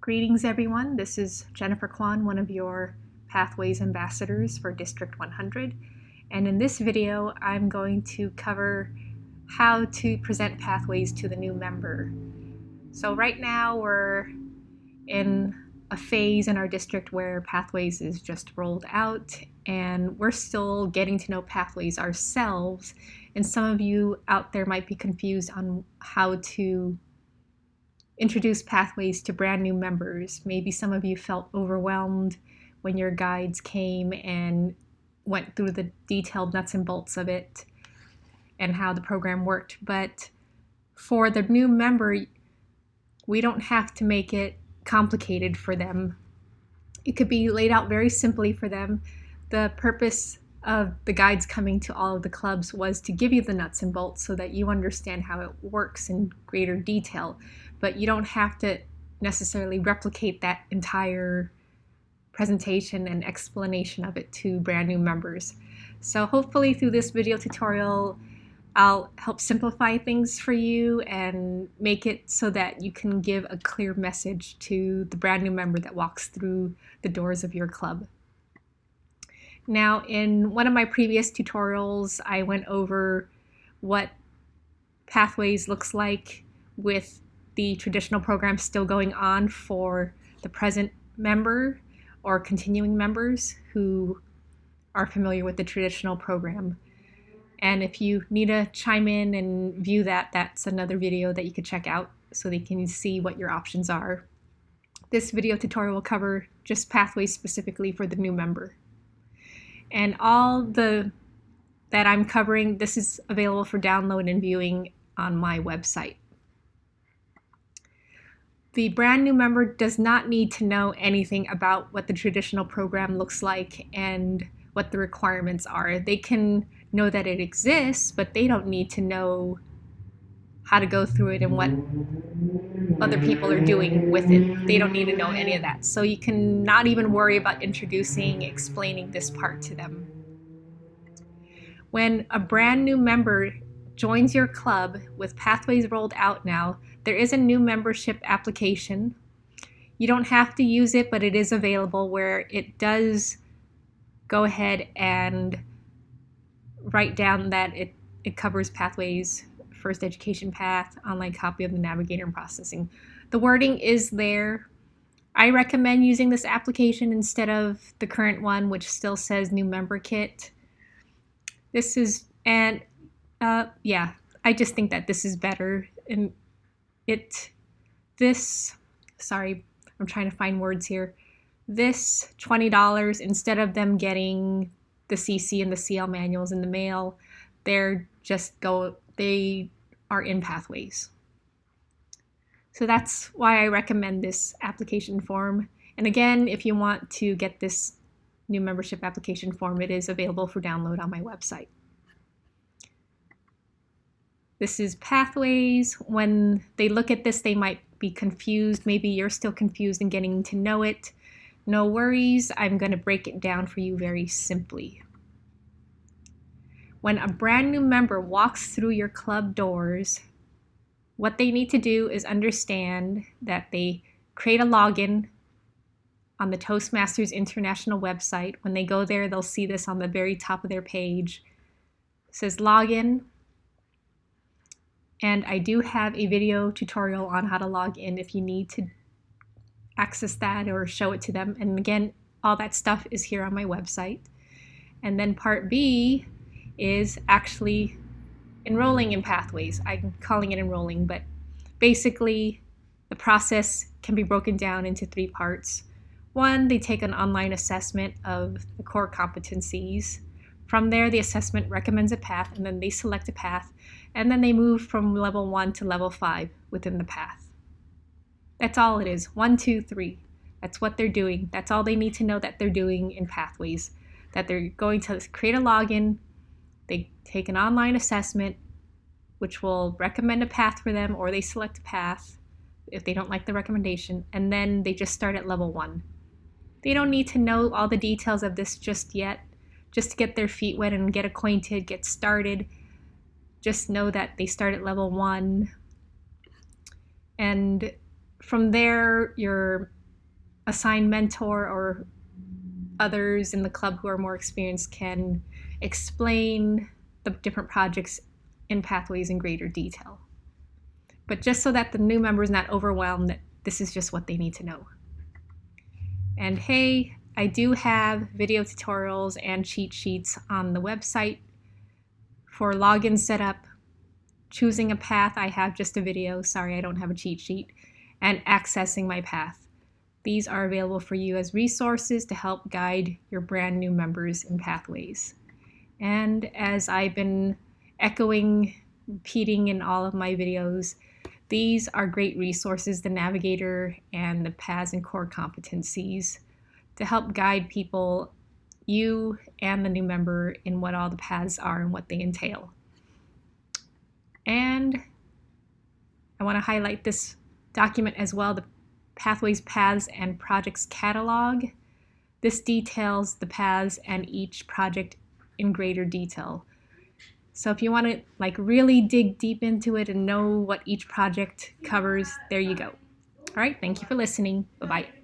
Greetings everyone, this is Jennifer Kwan, one of your Pathways Ambassadors for District 100, and in this video I'm going to cover how to present Pathways to the new member. So right now we're in a phase in our district where Pathways is just rolled out and we're still getting to know Pathways ourselves, and some of you out there might be confused on how to introduce Pathways to brand new members. Maybe some of you felt overwhelmed when your guides came and went through the detailed nuts and bolts of it and how the program worked. But for the new member, we don't have to make it complicated for them. It could be laid out very simply for them. The purpose of the guides coming to all of the clubs was to give you the nuts and bolts so that you understand how it works in greater detail. But you don't have to necessarily replicate that entire presentation and explanation of it to brand new members. So hopefully through this video tutorial, I'll help simplify things for you and make it so that you can give a clear message to the brand new member that walks through the doors of your club. Now, in one of my previous tutorials, I went over what Pathways looks like with the traditional program still going on for the present member or continuing members who are familiar with the traditional program. And if you need to chime in and view that, that's another video that you could check out so that you can see what your options are. This video tutorial will cover just Pathways specifically for the new member. And all that I'm covering, this is available for download and viewing on my website. The brand new member does not need to know anything about what the traditional program looks like and what the requirements are. They can know that it exists, but they don't need to know how to go through it and what other people are doing with it. They don't need to know any of that. So you can not even worry about explaining this part to them. When a brand new member joins your club with Pathways rolled out now, there is a new membership application. You don't have to use it, but it is available where it does go ahead and write down that it covers Pathways, First Education Path, online copy of the Navigator and processing. The wording is there. I recommend using this application instead of the current one, which still says new member kit. This is, and yeah, I just think that this is better. And sorry, I'm trying to find words here. This $20, instead of them getting the CC and the CL manuals in the mail, they are in Pathways. So that's why I recommend this application form. And again, if you want to get this new membership application form, it is available for download on my website. This is Pathways. When they look at this, they might be confused. Maybe you're still confused and getting to know it. No worries, I'm going to break it down for you very simply. When a brand new member walks through your club doors, what they need to do is understand that they create a login on the Toastmasters International website. When they go there, they'll see this on the very top of their page. It says login. And I do have a video tutorial on how to log in if you need to access that or show it to them. And again, all that stuff is here on my website. And then part B is actually enrolling in Pathways. I'm calling it enrolling, but basically the process can be broken down into 3 parts. 1, they take an online assessment of the core competencies. From there, the assessment recommends a path, and then they select a path, and then they move from level 1 to level 5 within the path. That's all it is. 1, 2, 3. That's what they're doing. That's all they need to know that they're doing in Pathways. That they're going to create a login, they take an online assessment, which will recommend a path for them, or they select a path if they don't like the recommendation, and then they just start at level 1. They don't need to know all the details of this just yet, just to get their feet wet and get acquainted, get started. Just know that they start at level 1. And From there, your assigned mentor or others in the club who are more experienced can explain the different projects in Pathways in greater detail. But just so that the new member is not overwhelmed, that this is just what they need to know. And hey, I do have video tutorials and cheat sheets on the website for login setup, choosing a path. I have just a video, sorry I don't have a cheat sheet, and accessing my path. These are available for you as resources to help guide your brand new members in Pathways. And as I've been echoing, repeating in all of my videos, these are great resources, the Navigator and the Paths and Core Competencies, to help guide people, you and the new member, in what all the paths are and what they entail. And I want to highlight this document as well, the Pathways, Paths, and Projects Catalog. This details the paths and each project in greater detail. So if you want to really dig deep into it and know what each project covers, there you go. All right, thank you for listening. Bye-bye.